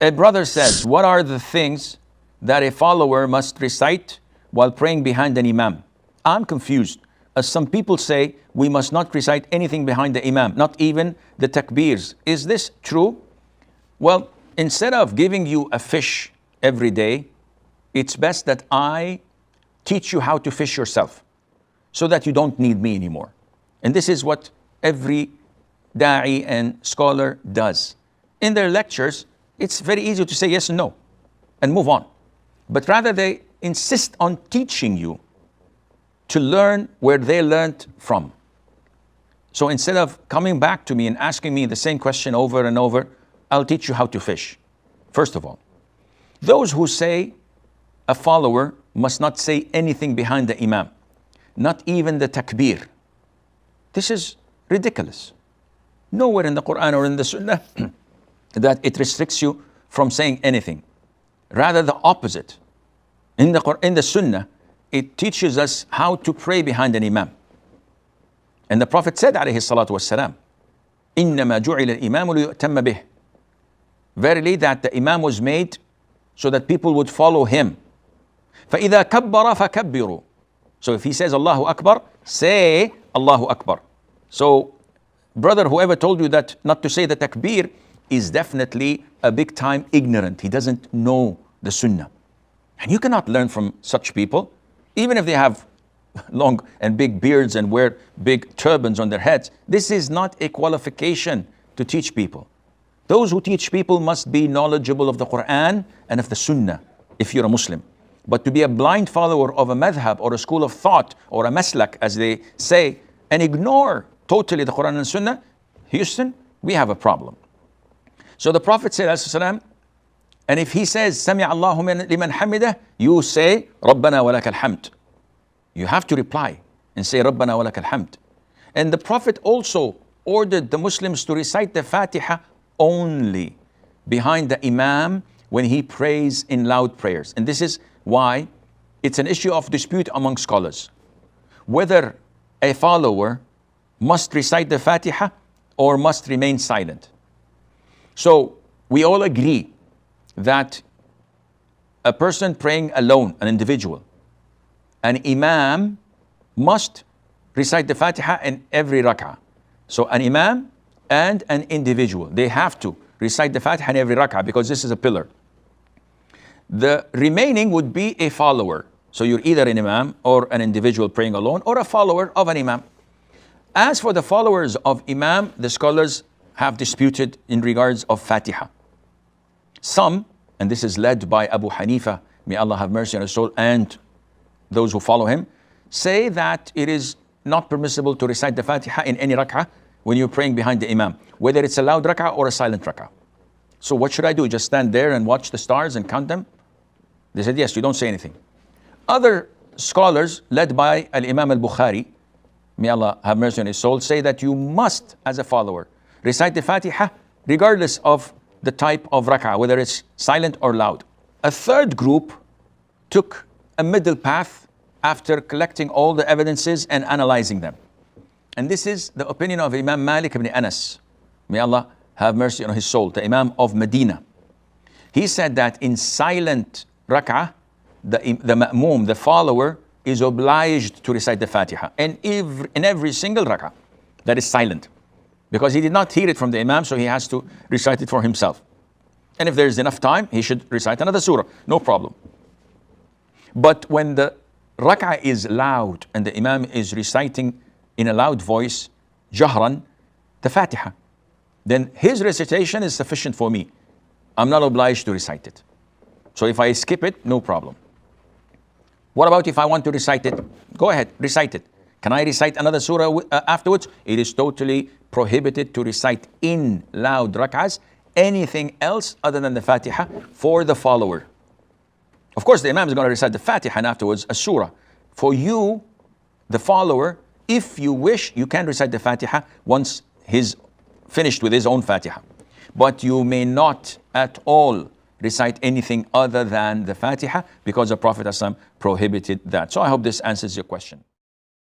A brother says, what are the things that a follower must recite while praying behind an imam? I'm confused, as some people say we must not recite anything behind the imam, not even the takbirs. Is this true? Well, instead of giving you a fish every day, it's best that I teach you how to fish yourself so that you don't need me anymore. And this is what every da'i and scholar does. In their lectures, it's very easy to say yes and no and move on. But rather they insist on teaching you to learn where they learned from. So instead of coming back to me and asking me the same question over and over, I'll teach you how to fish. First of all, those who say a follower must not say anything behind the imam, not even the takbir. This is ridiculous. Nowhere in the Quran or in the Sunnah that it restricts you from saying anything. Rather the opposite. In the Sunnah, it teaches us how to pray behind an imam. And the Prophet said, alayhi salatu wassalam, إِنَّمَا جُعِلَ الْإِمَامُ لِيُؤْتَمَّ بِهِ. Verily that the imam was made so that people would follow him. فَإِذَا كَبَّرَ فَكَبِّرُوا. So if he says Allahu Akbar, say Allahu Akbar. So brother, whoever told you that not to say the takbir is definitely a big time ignorant. He doesn't know the Sunnah. And you cannot learn from such people, even if they have long and big beards and wear big turbans on their heads. This is not a qualification to teach people. Those who teach people must be knowledgeable of the Quran and of the Sunnah, if you're a Muslim. But to be a blind follower of a madhab or a school of thought or a maslak, as they say, and ignore totally the Quran and Sunnah, Houston, we have a problem. So the Prophet said, ﷺ, and if he says, Sami Allahu liman hamidah, you say, Rabbana wa lakal hamd. You have to reply and say, Rabbana wa lakal hamd. And the Prophet also ordered the Muslims to recite the Fatiha only behind the Imam when he prays in loud prayers. And this is why it's an issue of dispute among scholars, whether a follower must recite the Fatiha or must remain silent. So we all agree that a person praying alone, an individual, an imam must recite the Fatiha in every rak'ah. So an imam and an individual, they have to recite the Fatiha in every rak'ah because this is a pillar. The remaining would be a follower. So you're either an imam or an individual praying alone or a follower of an imam. As for the followers of imam, the scholars have disputed in regards of Fatiha. Some, and this is led by Abu Hanifa, may Allah have mercy on his soul, and those who follow him, say that it is not permissible to recite the Fatiha in any rak'ah when you're praying behind the imam, whether it's a loud rak'ah or a silent rak'ah. So what should I do? Just stand there and watch the stars and count them? They said, yes, you don't say anything. Other scholars, led by Al-Imam Al-Bukhari, may Allah have mercy on his soul, say that you must, as a follower, recite the Fatiha regardless of the type of rak'ah, whether it's silent or loud. A third group took a middle path after collecting all the evidences and analyzing them. And this is the opinion of Imam Malik ibn Anas. May Allah have mercy on his soul, the Imam of Medina. He said that in silent rak'ah, the ma'moom, the follower, is obliged to recite the Fatiha in every single rak'ah that is silent. Because he did not hear it from the Imam, so he has to recite it for himself. And if there is enough time, he should recite another surah, no problem. But when the rak'ah is loud and the Imam is reciting in a loud voice, jahran, the Fatiha, then his recitation is sufficient for me. I'm not obliged to recite it. So if I skip it, no problem. What about if I want to recite it? Go ahead, recite it. Can I recite another surah afterwards? It is totally prohibited to recite in loud rak'ahs anything else other than the Fatiha for the follower. Of course, the Imam is going to recite the Fatiha and afterwards a surah. For you, the follower, if you wish, you can recite the Fatiha once he's finished with his own Fatiha. But you may not at all recite anything other than the Fatiha because the Prophet ﷺ prohibited that. So I hope this answers your question.